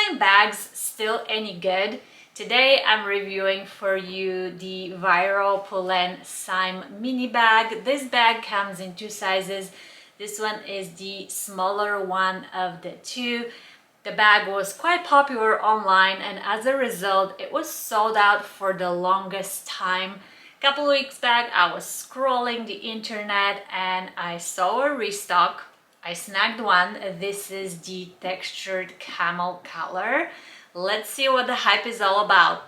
my bags still any good? Today I'm reviewing for you the viral Polene Cyme Mini bag. This bag comes in two sizes. This one is the smaller one of the two. The bag was quite popular online, and as a result it was sold out for the longest time. A couple of weeks back I was scrolling the internet and I saw a restock. I snagged one. This is the textured camel color. Let's see what the hype is all about.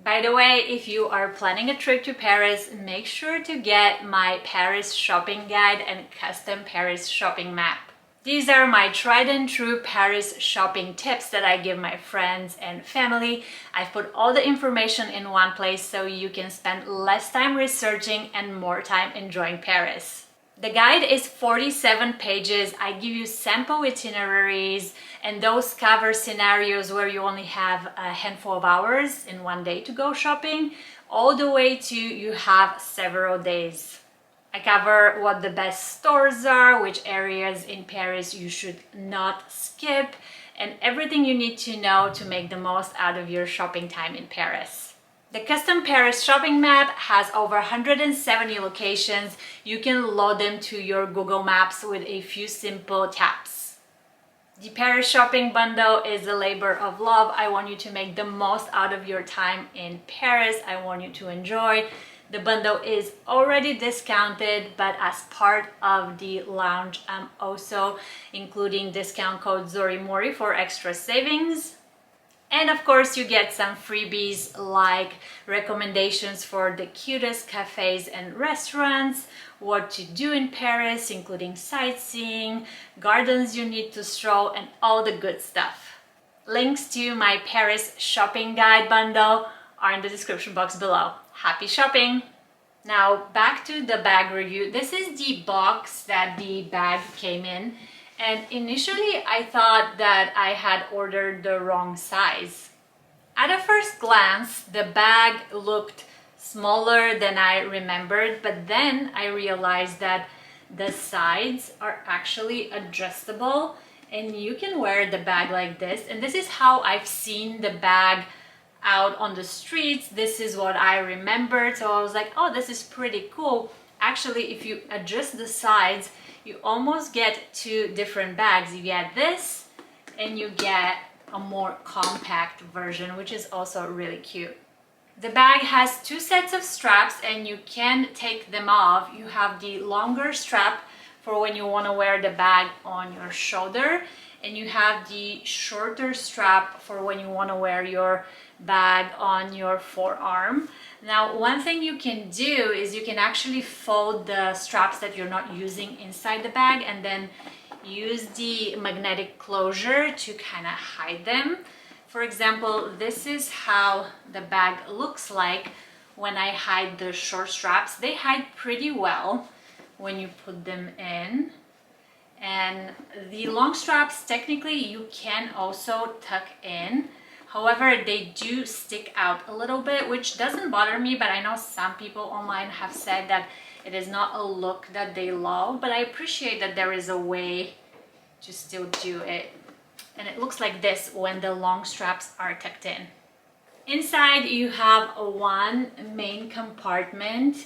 By the way, if you are planning a trip to Paris, make sure to get my Paris shopping guide and custom Paris shopping map. These are my tried and true Paris shopping tips that I give my friends and family. I've put all the information in one place so you can spend less time researching and more time enjoying Paris. The guide is 47 pages. I give you sample itineraries, and those cover scenarios where you only have a handful of hours in one day to go shopping, all the way to you have several days. I cover what the best stores are, which areas in Paris you should not skip, and everything you need to know to make the most out of your shopping time in Paris. The custom Paris shopping map has over 170 locations. You can load them to your Google Maps with a few simple taps. The Paris shopping bundle is a labor of love. I want you to make the most out of your time in Paris. I want you to enjoy. The bundle is already discounted, but as part of the launch, I'm also including discount code ZORIMORI for extra savings. And of course you get some freebies like recommendations for the cutest cafes and restaurants, what to do in Paris, including sightseeing, gardens you need to stroll, and all the good stuff. Links to my Paris shopping guide bundle are in the description box below. Happy shopping! Now back to the bag review. This is the box that the bag came in. And initially I thought that I had ordered the wrong size. At a first glance, the bag looked smaller than I remembered, but then I realized that the sides are actually adjustable and you can wear the bag like this. And this is how I've seen the bag out on the streets. This is what I remembered. So I was like, oh, this is pretty cool. Actually, if you adjust the sides, you almost get two different bags. You get this and you get a more compact version, which is also really cute. The bag has two sets of straps and you can take them off. You have the longer strap for when you want to wear the bag on your shoulder, and you have the shorter strap for when you want to wear your bag on your forearm. Now, one thing you can do is you can actually fold the straps that you're not using inside the bag and then use the magnetic closure to kind of hide them. For example, this is how the bag looks like when I hide the short straps. They hide pretty well when you put them in. And the long straps, technically you can also tuck in. However, they do stick out a little bit, which doesn't bother me, but I know some people online have said that it is not a look that they love, but I appreciate that there is a way to still do it. And it looks like this when the long straps are tucked in. Inside you have one main compartment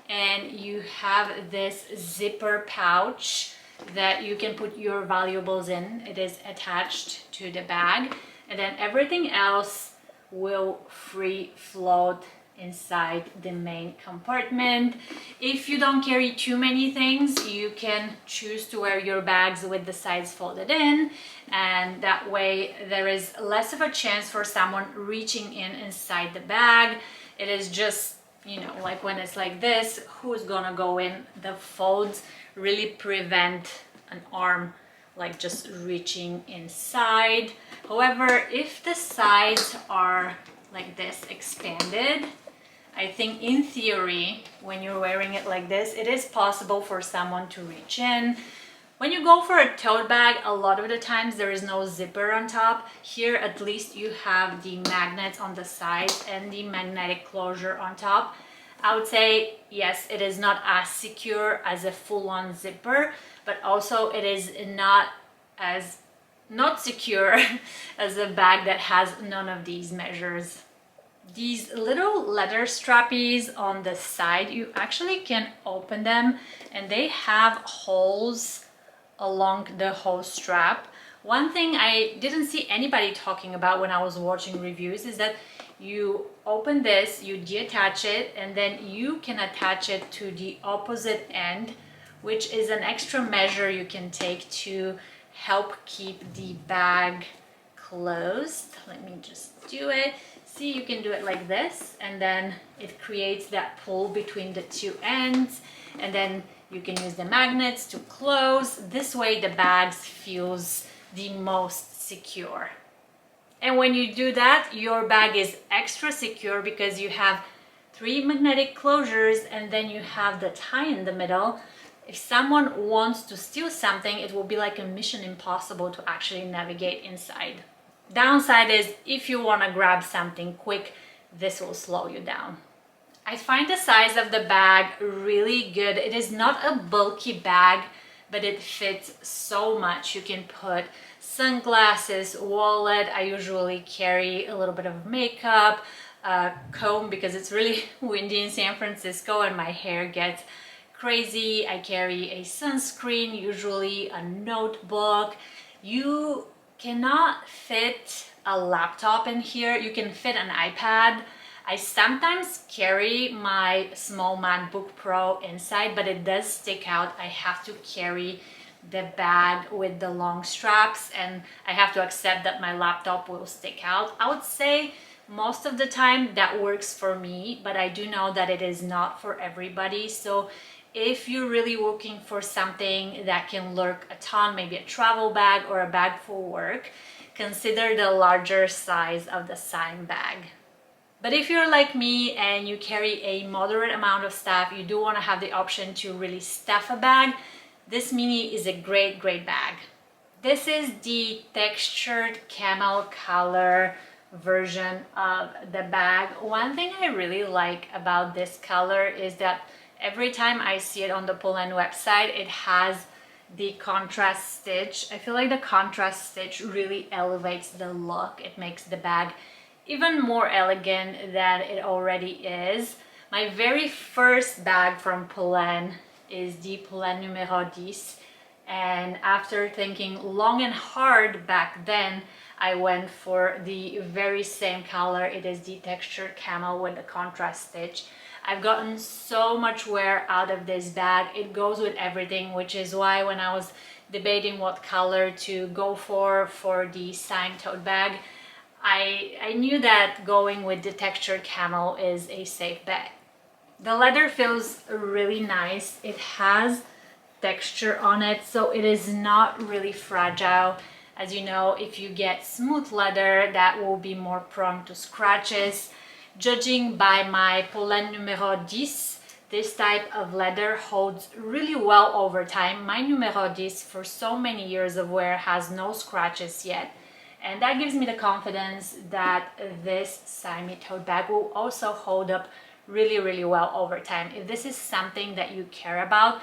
and you have this zipper pouch that you can put your valuables in. It is attached to the bag. And then everything else will free float inside the main compartment. If you don't carry too many things, you can choose to wear your bags with the sides folded in, and that way there is less of a chance for someone reaching in inside the bag. It is just, you know, like when it's like this, who's gonna go in? The folds really prevent an arm like just reaching inside. However, if the sides are like this expanded, I think in theory when you're wearing it like this, it is possible for someone to reach in. When you go for a tote bag, a lot of the times there is no zipper on top. Here at least you have the magnets on the sides and the magnetic closure on top. I would say yes, it is not as secure as a full-on zipper, but also it is not as not secure as a bag that has none of these measures. These little leather strappies on the side, you actually can open them and they have holes along the whole strap. One thing I didn't see anybody talking about when I was watching reviews is that you open this, you detach it, and then you can attach it to the opposite end, which is an extra measure you can take to help keep the bag closed. Let me just do it. See, you can do it like this, and then it creates that pull between the two ends, and then you can use the magnets to close. This way the bag feels the most secure. And when you do that, your bag is extra secure because you have 3 magnetic closures and then you have the tie in the middle. If someone wants to steal something, it will be like a mission impossible to actually navigate inside. Downside is if you want to grab something quick, this will slow you down. I find the size of the bag really good. It is not a bulky bag, but it fits so much. You can put sunglasses, wallet. I usually carry a little bit of makeup, comb because it's really windy in San Francisco and my hair gets crazy. I carry a sunscreen, usually a notebook. You cannot fit a laptop in here. You can fit an iPad. I sometimes carry my small MacBook Pro inside, but it does stick out. I have to carry the bag with the long straps and I have to accept that my laptop will stick out. I would say most of the time that works for me, but I do know that it is not for everybody. So if you're really looking for something that can lurk a ton, maybe a travel bag or a bag for work, consider the larger size of the Cyme bag. But if you're like me and you carry a moderate amount of stuff, you do want to have the option to really stuff a bag, this Mini is a great bag. This is the textured camel color version of the bag. One thing I really like about this color is that every time I see it on the Polene website, it has the contrast stitch. I feel like the contrast stitch really elevates the look. It makes the bag even more elegant than it already is. My very first bag from Polene is the Polene numero 10, and after thinking long and hard back then, I went for the very same color. It is the textured camel with the contrast stitch. I've gotten so much wear out of this bag. It goes with everything, which is why when I was debating what color to go for the Cyme tote bag, I knew that going with the textured camel is a safe bet. The leather feels really nice. It has texture on it, so it is not really fragile. As you know, if you get smooth leather, that will be more prone to scratches. Judging by my Polene numero 10, this type of leather holds really well over time. My numero 10 for so many years of wear has no scratches yet. And that gives me the confidence that this Cyme tote bag will also hold up really well over time. If this is something that you care about,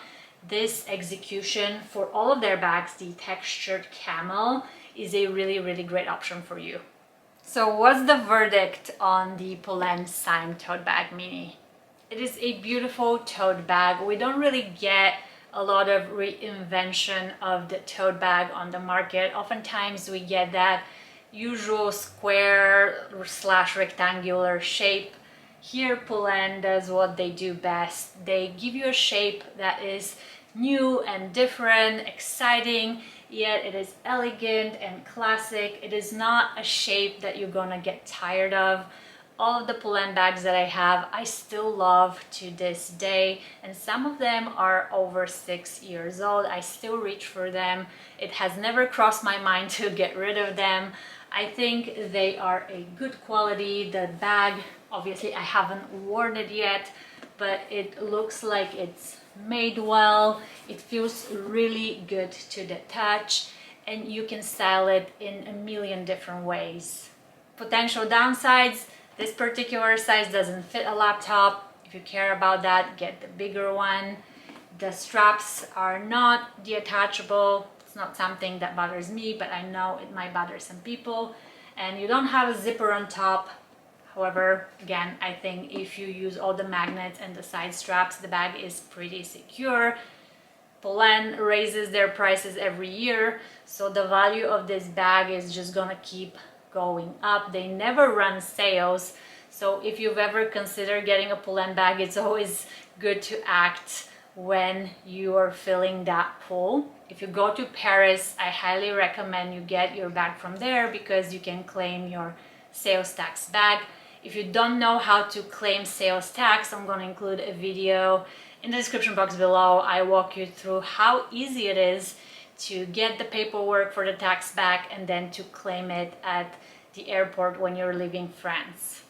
this execution for all of their bags, the textured camel, is a really great option for you. So what's the verdict on the Polene Cyme tote bag mini? It is a beautiful tote bag. We don't really get a lot of reinvention of the tote bag on the market. Oftentimes we get that usual square / rectangular shape. Here Polene does what they do best. They give you a shape that is new and different, exciting, yet it is elegant and classic. It is not a shape that you're gonna get tired of. All of the Polene bags that I have, I still love to this day, and some of them are over 6 years old. I still reach for them. It has never crossed my mind to get rid of them. I think they are a good quality. The bag, obviously I haven't worn it yet, but it looks like it's made well. It feels really good to the touch, and you can style it in a million different ways. Potential downsides: this particular size doesn't fit a laptop. If you care about that, get the bigger one. The straps are not detachable. It's not something that bothers me, but I know it might bother some people. And you don't have a zipper on top. However, again, I think if you use all the magnets and the side straps, the bag is pretty secure. Polene raises their prices every year, so the value of this bag is just gonna keep going up. They never run sales, so if you've ever considered getting a Polene bag, it's always good to act when you are feeling that pull. If you go to Paris, I highly recommend you get your bag from there because you can claim your sales tax back. If you don't know how to claim sales tax, I'm going to include a video in the description box below. I walk you through how easy it is to get the paperwork for the tax back and then to claim it at the airport when you're leaving France.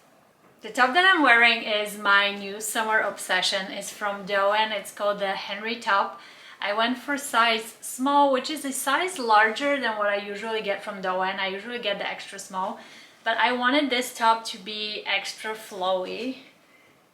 The top that I'm wearing is my new summer obsession. It's from Doen. It's called the Henry top. I went for size small, which is a size larger than what I usually get from Doen. I usually get the extra small, but I wanted this top to be extra flowy.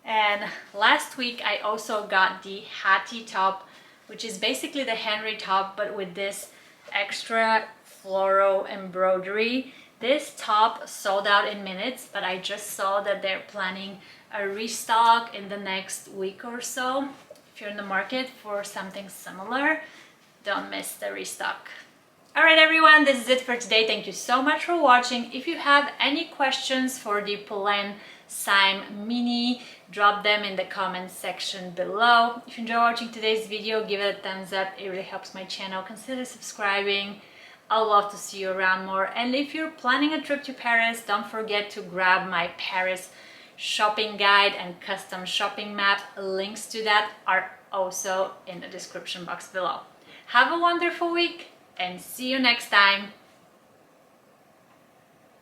And last week I also got the Hattie top, which is basically the Henry top, but with this extra floral embroidery. This top sold out in minutes, but I just saw that they're planning a restock in the next week or so. If you're in the market for something similar, don't miss the restock. Alright everyone, this is it for today. Thank you so much for watching. If you have any questions for the Polene Cyme Mini, drop them in the comments section below. If you enjoy watching today's video, give it a thumbs up. It really helps my channel. Consider subscribing. I'd love to see you around more. And if you're planning a trip to Paris, don't forget to grab my Paris shopping guide and custom shopping map. Links to that are also in the description box below. Have a wonderful week and see you next time.